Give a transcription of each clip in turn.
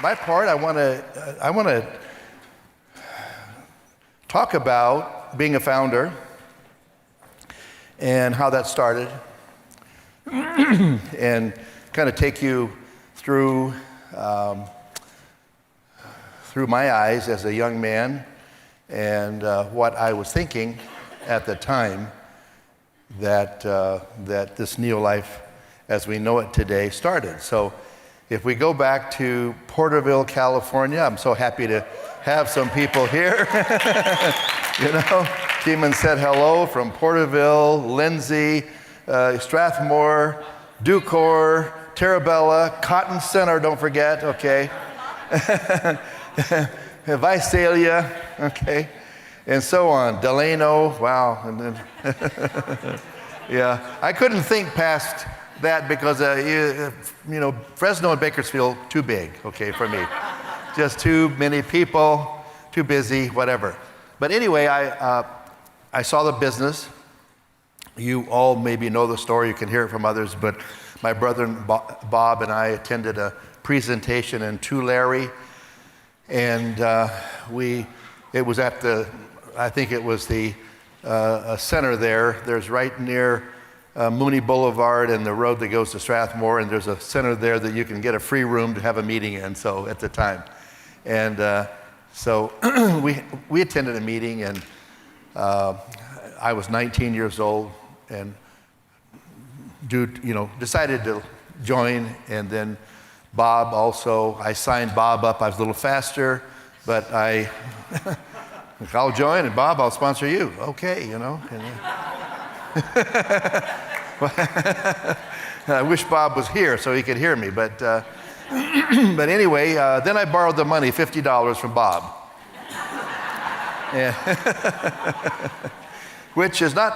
my part, I want to talk about being a founder and how that started, and kind of take you through my eyes as a young man and what I was thinking at the time that this Neolife, as we know it today, started. So if we go back to Porterville, California, I'm so happy to have some people here. Keeman said hello from Porterville, Lindsay, Strathmore, Ducor, Terabella, Cotton Center, don't forget, okay. Visalia, okay, and so on. Delano, wow, and then yeah, I couldn't think past that because Fresno and Bakersfield too big, okay, for me. Just too many people, too busy, whatever. But anyway, I saw the business. You all maybe know the story. You can hear it from others. But my brother Bob and I attended a presentation in Tulare, and it was at the, I think it was the center there. There's right near Mooney Boulevard and the road that goes to Strathmore, and there's a center there that you can get a free room to have a meeting in. So at the time, and so we attended a meeting, and I was 19 years old, and decided to join. And then Bob also, I signed Bob up. I was a little faster, but I'll join, and Bob, I'll sponsor you. Okay, I wish Bob was here so he could hear me, but anyway, then I borrowed the money, $50 from Bob, which was not,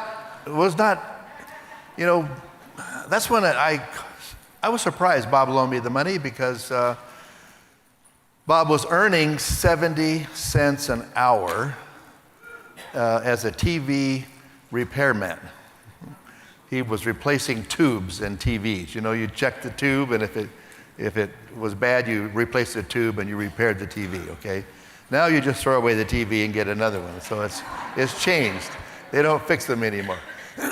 that's when I was surprised Bob loaned me the money, because Bob was earning 70 cents an hour as a TV repairman. He was replacing tubes in TVs. You check the tube, and if it was bad, you replaced the tube and you repaired the TV, okay? Now you just throw away the TV and get another one. So it's changed. They don't fix them anymore.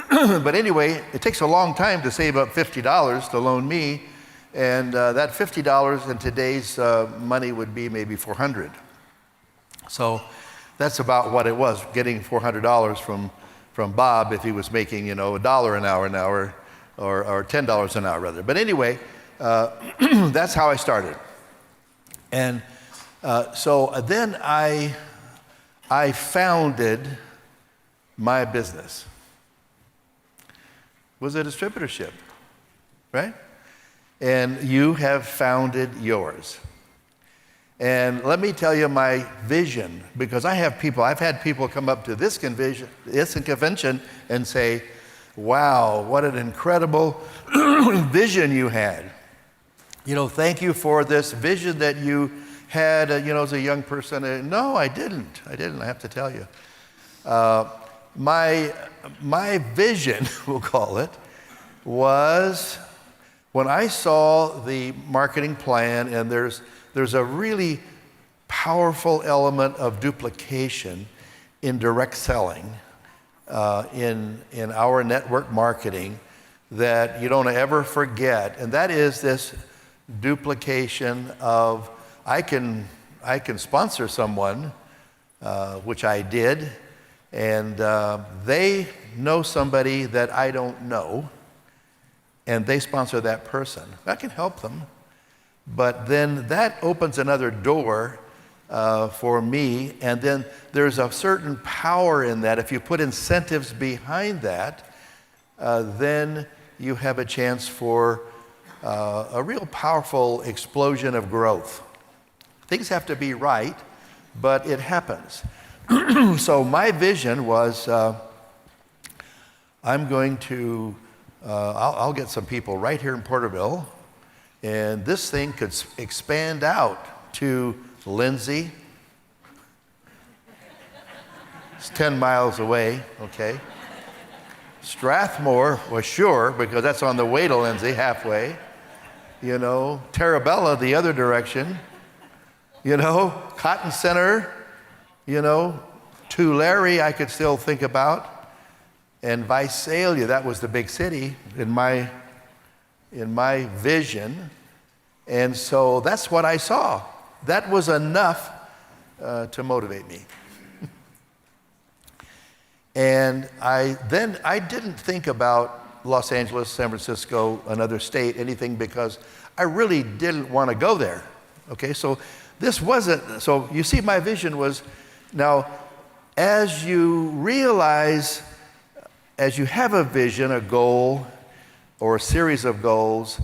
But anyway, it takes a long time to save up $50 to loan me, and that $50 in today's money would be maybe $400. So that's about what it was, getting $400 from Bob if he was making, $1 an hour or $10 an hour rather. But anyway, that's how I started. And so then I founded my business. It was a distributorship, right? And you have founded yours. And let me tell you my vision, because I've had people come up to this convention and say, wow, what an incredible vision you had. Thank you for this vision that you had, as a young person. No, I didn't, I have to tell you. My vision, we'll call it, was when I saw the marketing plan, and there's a really powerful element of duplication in direct selling, in our network marketing, that you don't ever forget, and that is this duplication of I can sponsor someone, which I did, and they know somebody that I don't know, and they sponsor that person. I can help them. But then that opens another door for me, and then there's a certain power in that. If you put incentives behind that, then you have a chance for a real powerful explosion of growth. Things have to be right, but it happens. So my vision was I'm going to, I'll get some people right here in Porterville, and this thing could expand out to Lindsay. It's 10 miles away, okay? Strathmore was sure, because that's on the way to Lindsay, halfway. Terabella, the other direction. Cotton Center, Tulare I could still think about, and Visalia, that was the big city in my vision. And so that's what I saw. That was enough to motivate me. And I didn't think about Los Angeles, San Francisco, another state, anything, because I really didn't want to go there. Okay, so this wasn't, so you see my vision was, now as you realize, as you have a vision, a goal, or a series of goals,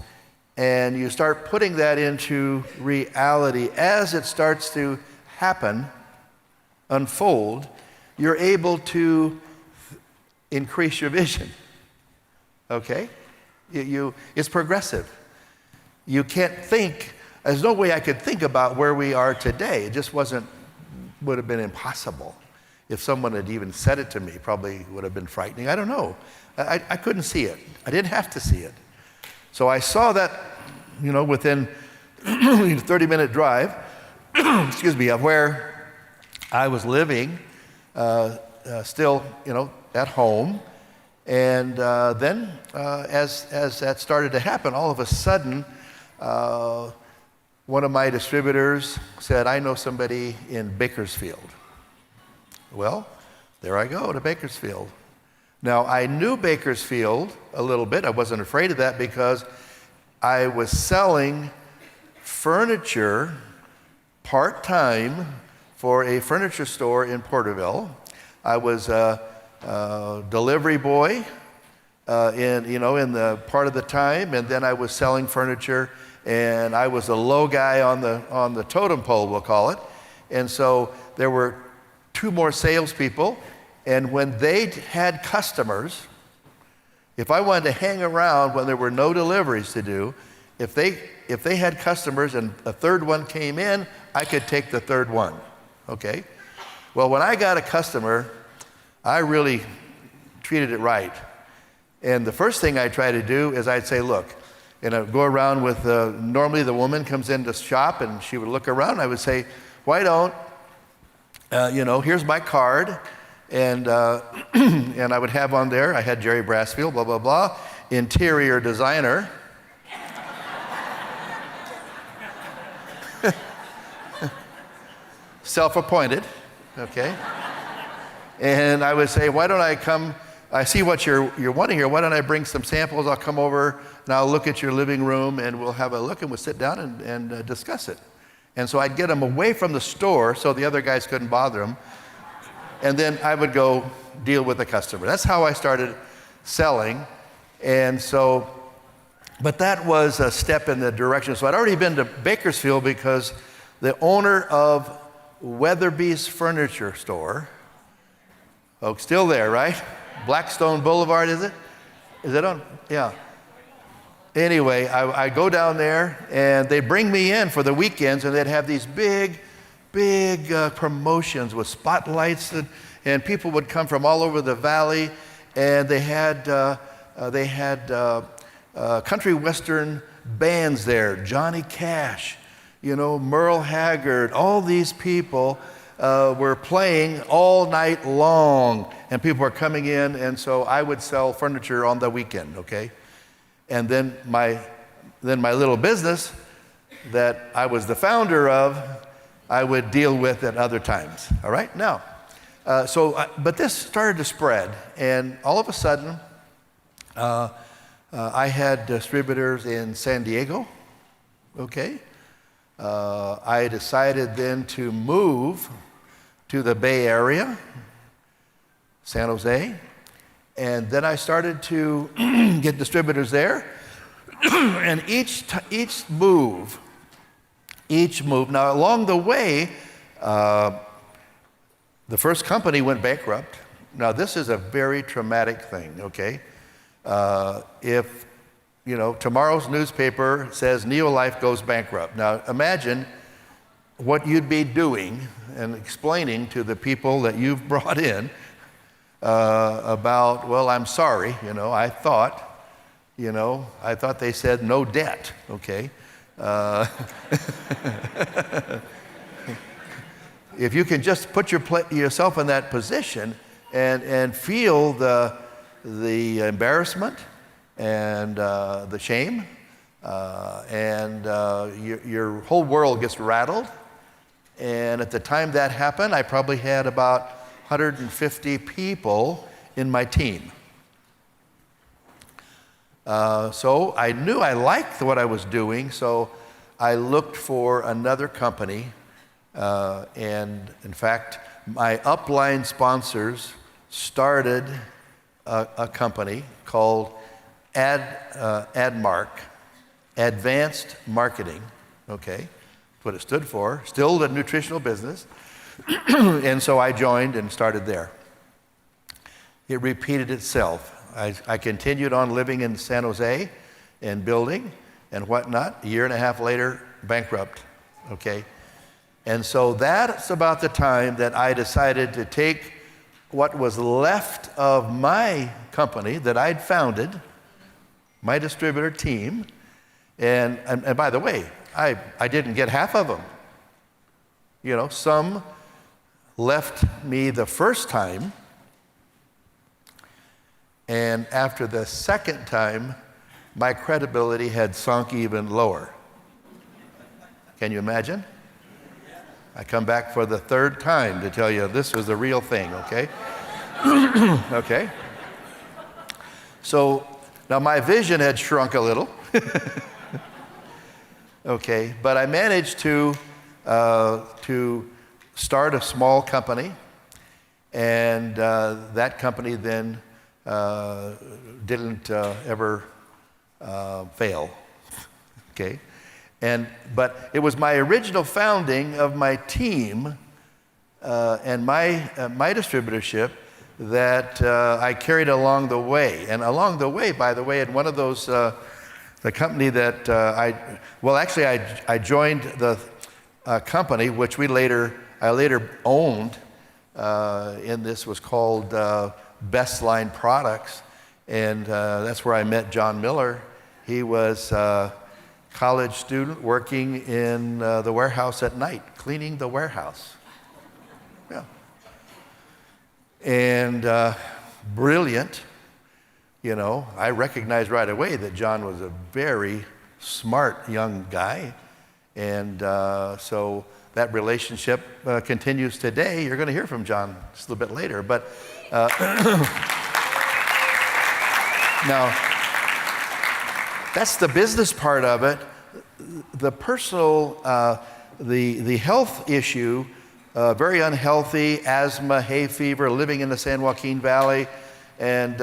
and you start putting that into reality, as it starts to happen, unfold, you're able to increase your vision. Okay? It's progressive. You can't think, there's no way I could think about where we are today. It just would have been impossible. If someone had even said it to me, probably would have been frightening. I don't know. I couldn't see it. I didn't have to see it. So I saw that, within a 30-minute drive, excuse me, of where I was living, still, at home. And then as that started to happen, all of a sudden, one of my distributors said, I know somebody in Bakersfield. Well, there I go to Bakersfield. Now, I knew Bakersfield a little bit. I wasn't afraid of that because I was selling furniture part-time for a furniture store in Porterville. I was a delivery boy in the part of the time, and then I was selling furniture, and I was a low guy on the totem pole, we'll call it. And so there were two more salespeople, and when they had customers, if I wanted to hang around when there were no deliveries to do, if they had customers and a third one came in, I could take the third one, okay? Well, when I got a customer, I really treated it right. And the first thing I try to do is I'd say, look, and I'd go around with, normally the woman comes in to shop and she would look around, I would say, why don't, here's my card, and and I would have on there, I had Jerry Brassfield, blah, blah, blah, interior designer. Self-appointed, okay? And I would say, why don't I come, I see what you're wanting here, why don't I bring some samples, I'll come over and I'll look at your living room and we'll have a look and we'll sit down and discuss it. And so I'd get them away from the store so the other guys couldn't bother them. And then I would go deal with the customer. That's how I started selling. And so, but that was a step in the direction. So I'd already been to Bakersfield because the owner of Weatherby's Furniture Store, folks, still there, right? Blackstone Boulevard, is it? Is it on? Yeah. Anyway, I go down there, and they bring me in for the weekends, and they'd have these big promotions with spotlights, and people would come from all over the valley, and they had country western bands there, Johnny Cash, Merle Haggard, all these people were playing all night long, and people were coming in, and so I would sell furniture on the weekend, okay? And then my little business that I was the founder of, I would deal with at other times, all right? Now, but this started to spread, and all of a sudden, I had distributors in San Diego, okay? I decided then to move to the Bay Area, San Jose, and then I started to get distributors there. And each move, now along the way, the first company went bankrupt. Now this is a very traumatic thing, okay? If, tomorrow's newspaper says Neolife goes bankrupt. Now imagine what you'd be doing and explaining to the people that you've brought in about, well, I'm sorry, I thought they said no debt, okay? If you can just put yourself in that position and feel the embarrassment and the shame, and your whole world gets rattled. And at the time that happened, I probably had about 150 people in my team. So I knew I liked what I was doing, so I looked for another company. And in fact, my upline sponsors started a company called AdMark, Advanced Marketing, okay? That's what it stood for. Still a nutritional business. And so I joined and started there. It repeated itself. I continued on living in San Jose and building and whatnot. A year and a half later, bankrupt, okay? And so that's about the time that I decided to take what was left of my company that I'd founded, my distributor team, and by the way, I didn't get half of them. You know, some left me the first time, and after the second time, my credibility had sunk even lower. Can you imagine? I come back for the third time to tell you this was the real thing, okay? Okay? So now my vision had shrunk a little, okay? But I managed to start a small company, and that company then didn't ever fail, okay? But it was my original founding of my team and my distributorship that I carried along the way. And along the way, by the way, at one of those, the company that I joined the company, which I later owned, and this was called Best Line Products. And that's where I met John Miller. He was college student working in the warehouse at night, cleaning the warehouse. Yeah. And brilliant, you know. I recognized right away that John was a very smart young guy. And so that relationship continues today. You're going to hear from John just a little bit later. But now, that's the business part of it. The personal, the health issue, very unhealthy, asthma, hay fever, living in the San Joaquin Valley, and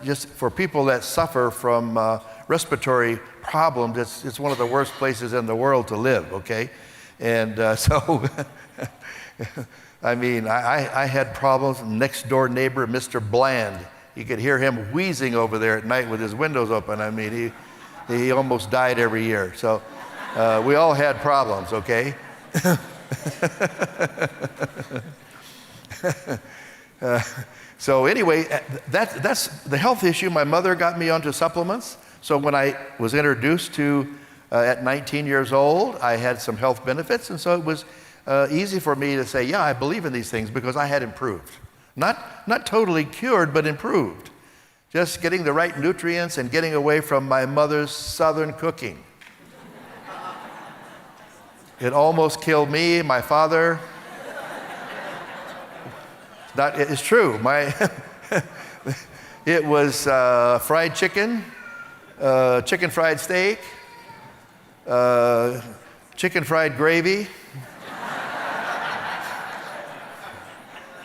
just for people that suffer from respiratory problems, it's one of the worst places in the world to live, okay? And so, I mean, I had problems. Next door neighbor, Mr. Bland, you could hear him wheezing over there at night with his windows open. I mean, he almost died every year. So we all had problems, okay? So anyway, that's the health issue. My mother got me onto supplements. So when I was introduced to, at 19 years old, I had some health benefits. And so it was easy for me to say, yeah, I believe in these things because I had improved. Not totally cured, but improved. Just getting the right nutrients and getting away from my mother's Southern cooking. It almost killed me, my father. It's true. It was fried chicken, chicken fried steak, chicken fried gravy,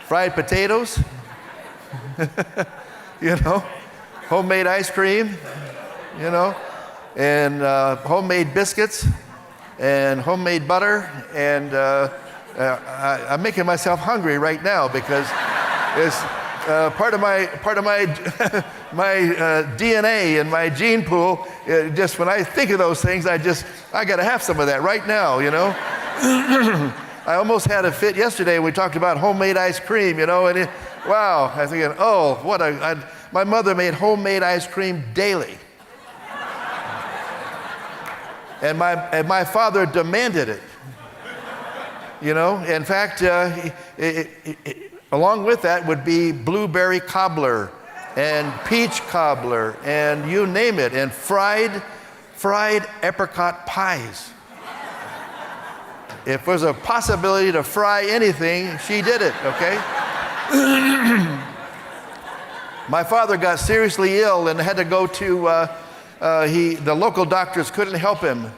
fried potatoes, you know, homemade ice cream, you know, and homemade biscuits and homemade butter. And I'm making myself hungry right now because it's part of my my DNA and my gene pool. Just when I think of those things, I got to have some of that right now, you know. I almost had a fit yesterday. We talked about homemade ice cream, you know, and wow, I was thinking, oh, my mother made homemade ice cream daily. And my father demanded it. You know, in fact, along with that would be blueberry cobbler and peach cobbler and you name it, and fried apricot pies. If there's a possibility to fry anything, she did it, okay? My father got seriously ill and had to go to, the local doctors couldn't help him.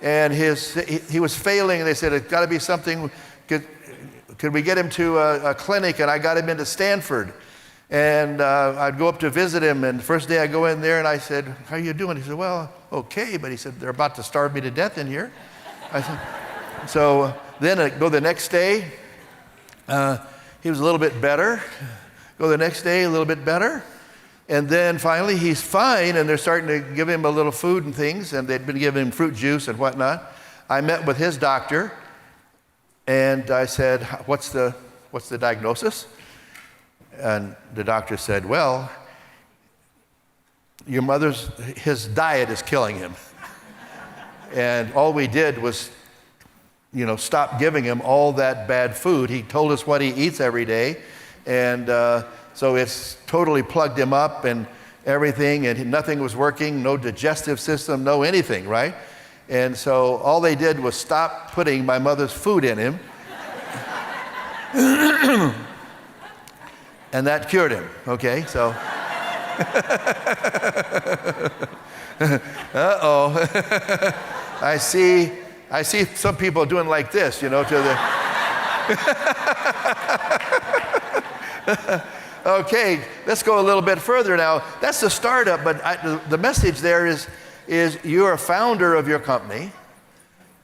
And he was failing, and they said, it's got to be something, could we get him to a clinic? And I got him into Stanford. And I'd go up to visit him, and the first day I go in there, and I said, how are you doing? He said, well, okay. But he said, they're about to starve me to death in here. I said, so then I go the next day, he was a little bit better. Go the next day, a little bit better. And then finally he's fine, and they're starting to give him a little food and things, and they'd been giving him fruit juice and whatnot. I met with his doctor, and I said, what's the diagnosis? And the doctor said, well, his diet is killing him. And all we did was, stop giving him all that bad food. He told us what he eats every day, and so it's totally plugged him up and everything, and nothing was working, no digestive system, no anything, right? And so all they did was stop putting my mother's food in him. And that cured him, okay? So, uh-oh. I see some people doing like this, to the... Okay, let's go a little bit further now. That's the startup, but the message there is you're a founder of your company,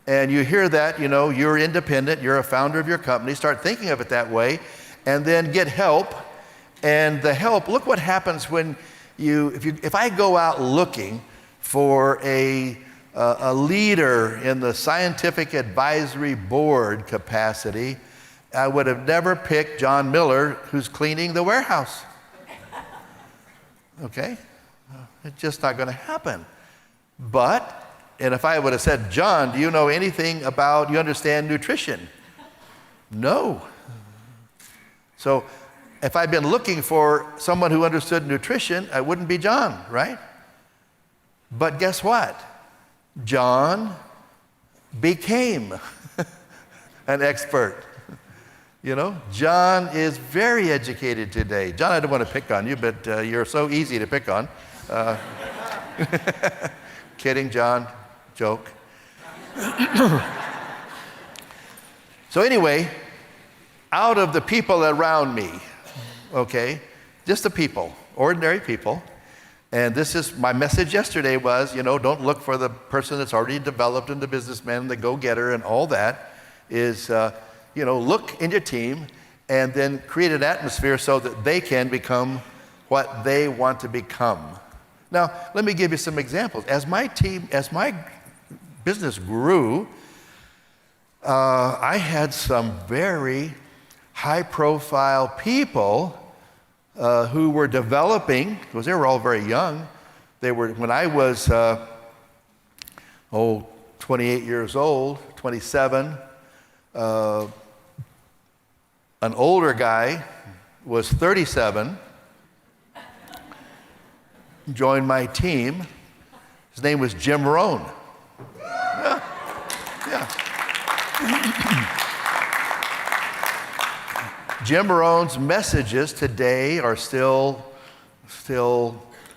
and you hear that, you're independent, you're a founder of your company. Start thinking of it that way, and then get help. And the help, look what happens when if I go out looking for a leader in the scientific advisory board capacity, I would have never picked John Miller, who's cleaning the warehouse. Okay? It's just not going to happen. And if I would have said, John, do you know anything you understand nutrition? No. So if I'd been looking for someone who understood nutrition, I wouldn't be John, right? But guess what? John became an expert. John is very educated today. John, I don't want to pick on you, but you're so easy to pick on. Kidding, John. Joke. So anyway, out of the people around me, okay, just the people, ordinary people, and this is my message yesterday was, don't look for the person that's already developed and the businessman, the go-getter and all that, is... look in your team and then create an atmosphere so that they can become what they want to become. Now, let me give you some examples. As my business grew, I had some very high-profile people who were developing, because they were all very young. When I was, 28 years old, 27, an older guy was 37, joined my team. His name was Jim Rohn. Yeah. Jim Rohn's messages today are still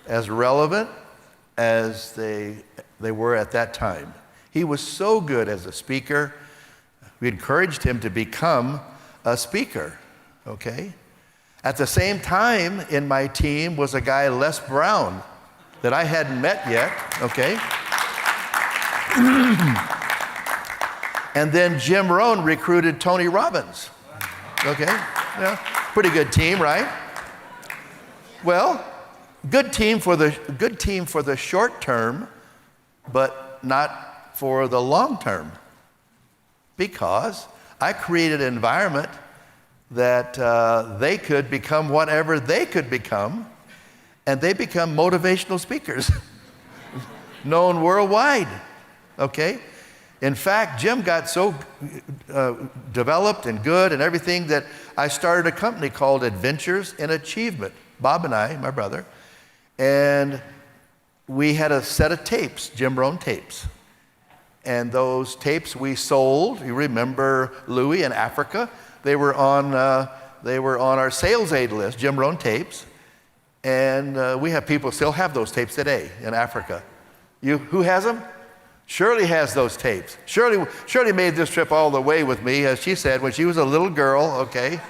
as relevant as they were at that time. He was so good as a speaker. We encouraged him to become a speaker, okay? At the same time in my team was a guy, Les Brown, that I hadn't met yet, okay? And then Jim Rohn recruited Tony Robbins, okay? Yeah, pretty good team, right? Well, good team for the short term, but not for the long term, because I created an environment that they could become whatever they could become, and they become motivational speakers, known worldwide, okay? In fact, Jim got so developed and good and everything that I started a company called Adventures in Achievement. Bob and I, my brother, and we had a set of tapes, Jim Rohn tapes. And those tapes we sold. You remember Louis in Africa? They were on our sales aid list, Jim Rohn tapes. And we have people still have those tapes today in Africa. Who has them? Shirley has those tapes. Shirley made this trip all the way with me, as she said, when she was a little girl, okay?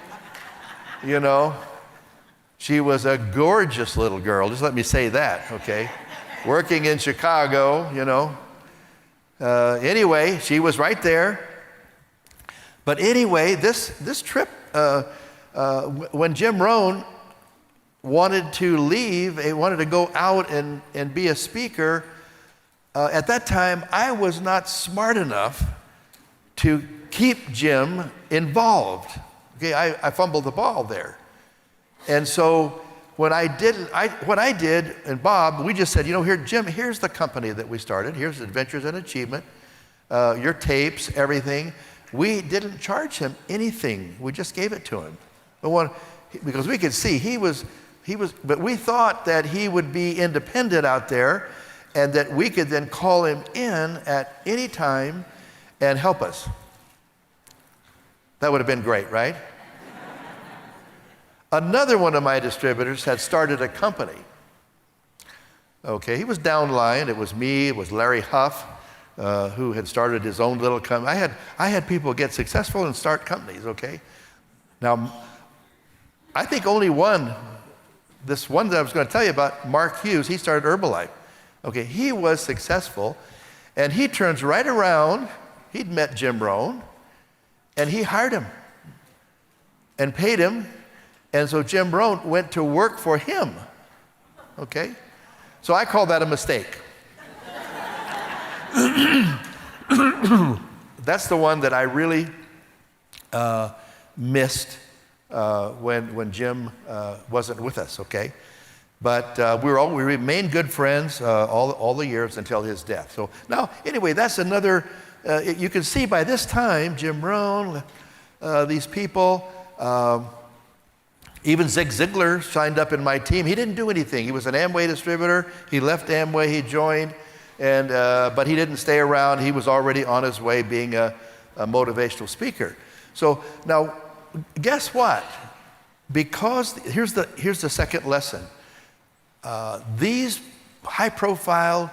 You know, she was a gorgeous little girl, just let me say that, okay? Working in Chicago, you know. Anyway, she was right there. But anyway, this trip, when Jim Rohn wanted to leave, he wanted to go out and be a speaker, at that time, I was not smart enough to keep Jim involved. Okay, I fumbled the ball there. And so what I did, and Bob, we just said, you know, here, Jim, here's the company that we started. Here's Adventures in Achievement, your tapes, everything. We didn't charge him anything. We just gave it to him. Because we could see but we thought that he would be independent out there and that we could then call him in at any time and help us. That would have been great, right? Another one of my distributors had started a company. Okay, he was downline. It was me, it was Larry Huff, who had started his own little company. I had people get successful and start companies, okay? Now, I think only this one that I was going to tell you about, Mark Hughes, he started Herbalife. Okay, he was successful, and he turns right around. He'd met Jim Rohn, and he hired him and paid him, and so Jim Rohn went to work for him, okay? So I call that a mistake. That's the one that I really missed when Jim wasn't with us, okay? But we remained good friends all the years until his death. So now, anyway, that's another, you can see by this time, Jim Rohn, these people, even Zig Ziglar signed up in my team. He didn't do anything. He was an Amway distributor. He left Amway, he joined, but he didn't stay around. He was already on his way being a motivational speaker. So now, guess what? Because, here's the second lesson. These high-profile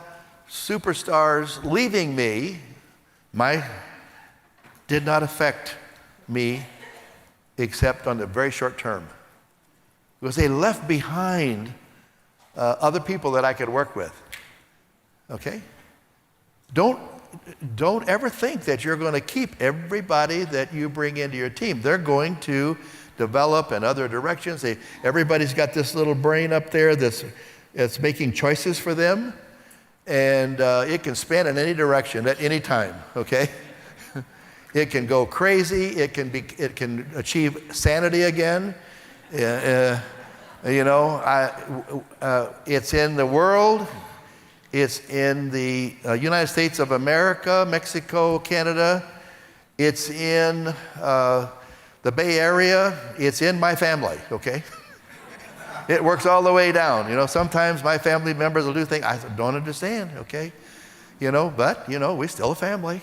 superstars leaving me did not affect me except on the very short term. Because they left behind other people that I could work with. Okay? Don't ever think that you're going to keep everybody that you bring into your team. They're going to develop in other directions. Everybody's got this little brain up there that's making choices for them, and it can span in any direction at any time, okay? It can go crazy. It can achieve sanity again. You know, it's in the world. It's in the United States of America, Mexico, Canada. It's in the Bay Area. It's in my family, okay? It works all the way down. You know, sometimes my family members will do things I don't understand, okay? You know, but, you know, we're still a family.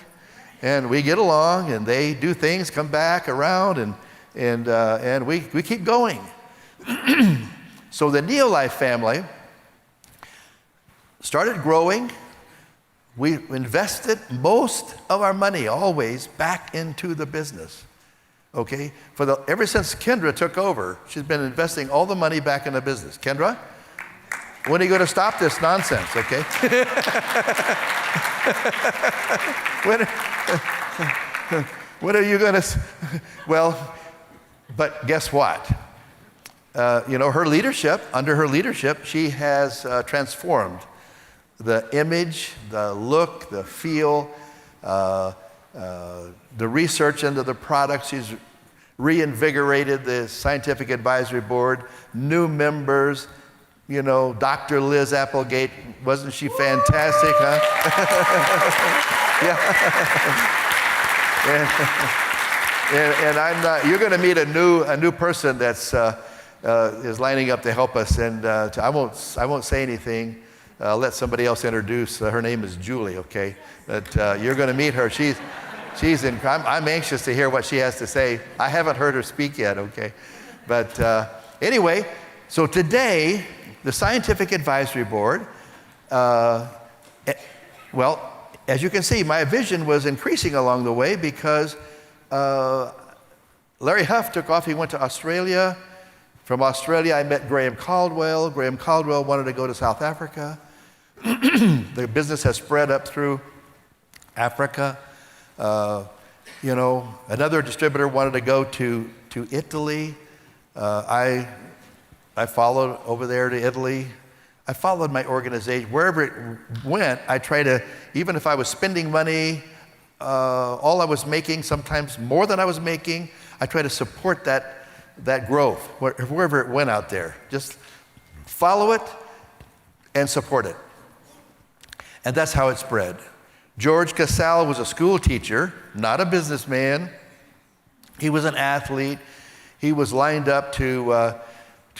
And we get along, and they do things, come back around, and we keep going. So the Neolife family started growing. We invested most of our money always back into the business. Okay? Ever since Kendra took over, she's been investing all the money back in the business. Kendra, when are you going to stop this nonsense, okay? When are you going to, well, but guess what? You know, under her leadership, she has transformed the image, the look, the feel, the research into the products. She's reinvigorated the scientific advisory board, new members, Dr. Liz Applegate, wasn't she fantastic, huh? Yeah. And I'm not, you're going to meet a new person that's is lining up to help us, and I won't say anything. I'll let somebody else introduce. Her name is Julie, okay? But you're going to meet her. I'm anxious to hear what she has to say. I haven't heard her speak yet, okay? But anyway, so today, the Scientific Advisory Board, well, as you can see, my vision was increasing along the way because Larry Huff took off. He went to Australia. From Australia, I met Graham Caldwell. Graham Caldwell wanted to go to South Africa. The business has spread up through Africa. Another distributor wanted to go to Italy. I followed over there to Italy. I followed my organization. Wherever it went, I tried to, even if I was spending money, all I was making, sometimes more than I was making, I tried to support that growth, wherever it went out there. Just follow it and support it. And that's how it spread. George Casale was a school teacher, not a businessman. He was an athlete. He was lined up to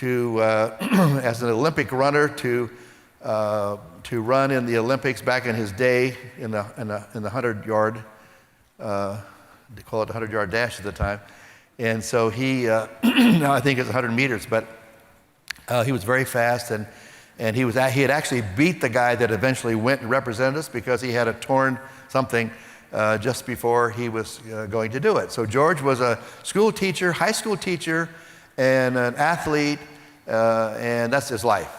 as an Olympic runner to run in the Olympics back in his day in the 100-yard. They call it the 100-yard dash at the time. And so he, now I think it's 100 meters, but he was very fast, and he had actually beat the guy that eventually went and represented us because he had a torn something just before he was going to do it. So George was a school teacher, high school teacher, and an athlete, and that's his life.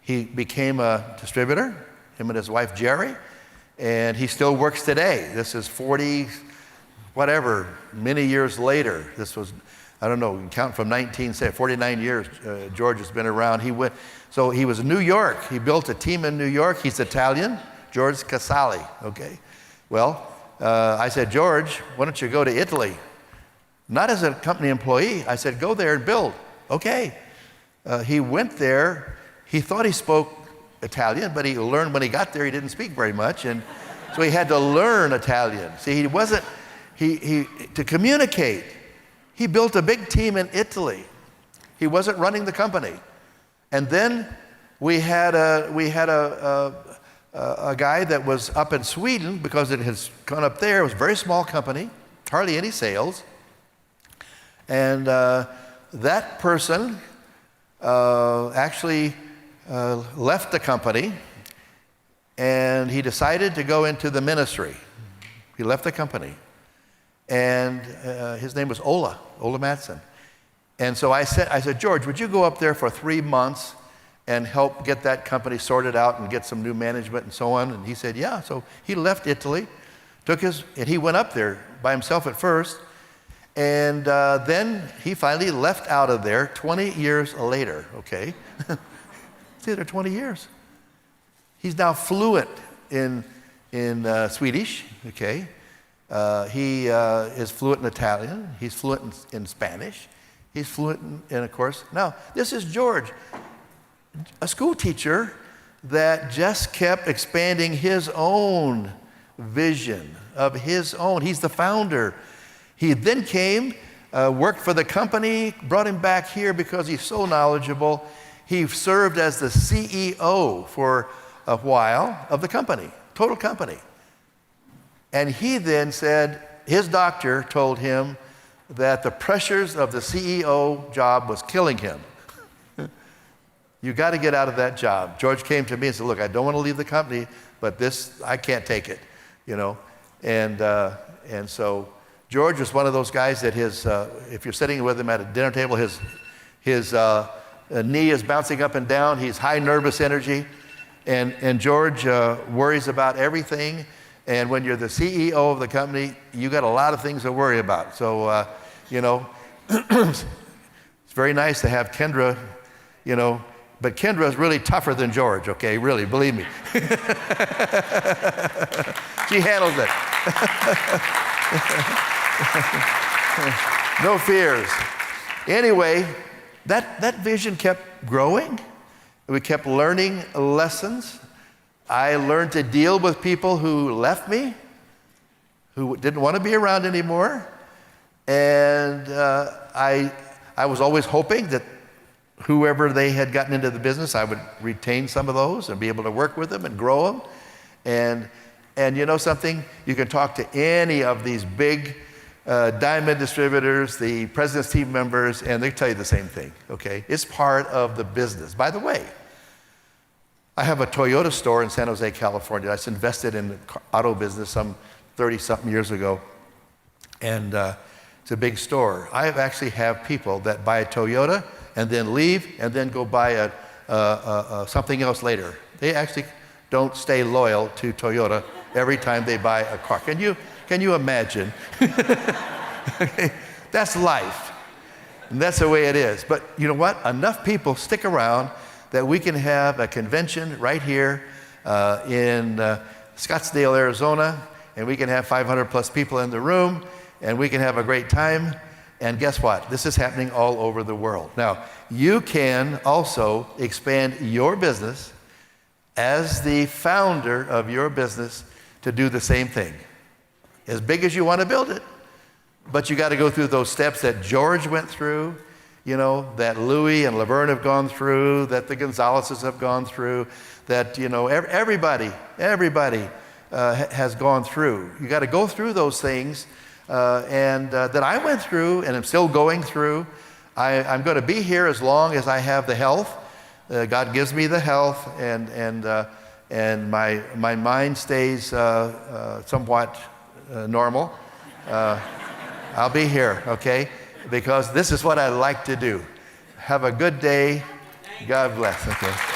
He became a distributor, him and his wife Jerry, and he still works today. This is 40, whatever, many years later. This was, I don't know, count from 49 years George has been around. So he was in New York. He built a team in New York. He's Italian, George Casale, okay? Well, I said, George, why don't you go to Italy? Not as a company employee. I said, go there and build. Okay. He went there. He thought he spoke Italian, but he learned when he got there he didn't speak very much, and so he had to learn Italian. See, he wasn't, to communicate, he built a big team in Italy. He wasn't running the company. And then we had a guy that was up in Sweden because it has gone up there. It was a very small company, hardly any sales. And that person actually left the company, and he decided to go into the ministry. He left the company. And his name was Ola Mattsson. And so I said, George, would you go up there for 3 months and help get that company sorted out and get some new management and so on? And he said, yeah. So he left Italy, and he went up there by himself at first. And then he finally left out of there 20 years later, okay? See, they're 20 years. He's now fluent in Swedish, okay? He is fluent in Italian. He's fluent in Spanish. He's fluent in, of course, now, this is George, a school teacher that just kept expanding his own vision of his own. He's the founder. He then came, worked for the company, brought him back here because he's so knowledgeable. He served as the CEO for a while of the company, total company. And he then said, his doctor told him that the pressures of the CEO job was killing him. You got to get out of that job. George came to me and said, look, I don't want to leave the company, but this, I can't take it, you know. And so George was one of those guys that if you're sitting with him at a dinner table, his knee is bouncing up and down. He's high nervous energy. And George worries about everything. And when you're the CEO of the company, you got a lot of things to worry about. So, you know, it's very nice to have Kendra, you know, but Kendra is really tougher than George, okay? Really, believe me. She handles it. No fears. Anyway, that vision kept growing, We kept learning lessons. I learned to deal with people who left me, who didn't want to be around anymore. And I was always hoping that whoever they had gotten into the business, I would retain some of those and be able to work with them and grow them. And you know something? You can talk to any of these big diamond distributors, the president's team members, and they tell you the same thing, okay? It's part of the business. By the way, I have a Toyota store in San Jose, California. I invested in the auto business some 30-something years ago, and it's a big store. I actually have people that buy a Toyota and then leave and then go buy something else later. They actually don't stay loyal to Toyota every time they buy a car. Can you imagine? Okay. That's life. And that's the way it is. But you know what? Enough people stick around that we can have a convention right here in Scottsdale, Arizona, and we can have 500 plus people in the room, and we can have a great time. And guess what? This is happening all over the world. Now, you can also expand your business as the founder of your business to do the same thing. As big as you want to build it, but you got to go through those steps that George went through, you know, that Louis and Laverne have gone through, that the Gonzaleses have gone through, that, you know, everybody has gone through. You got to go through those things, and that I went through and I'm still going through. I'm going to be here as long as I have the health. God gives me the health, and my mind stays somewhat normal. I'll be here, okay? Because this is what I like to do. Have a good day. God bless. Okay.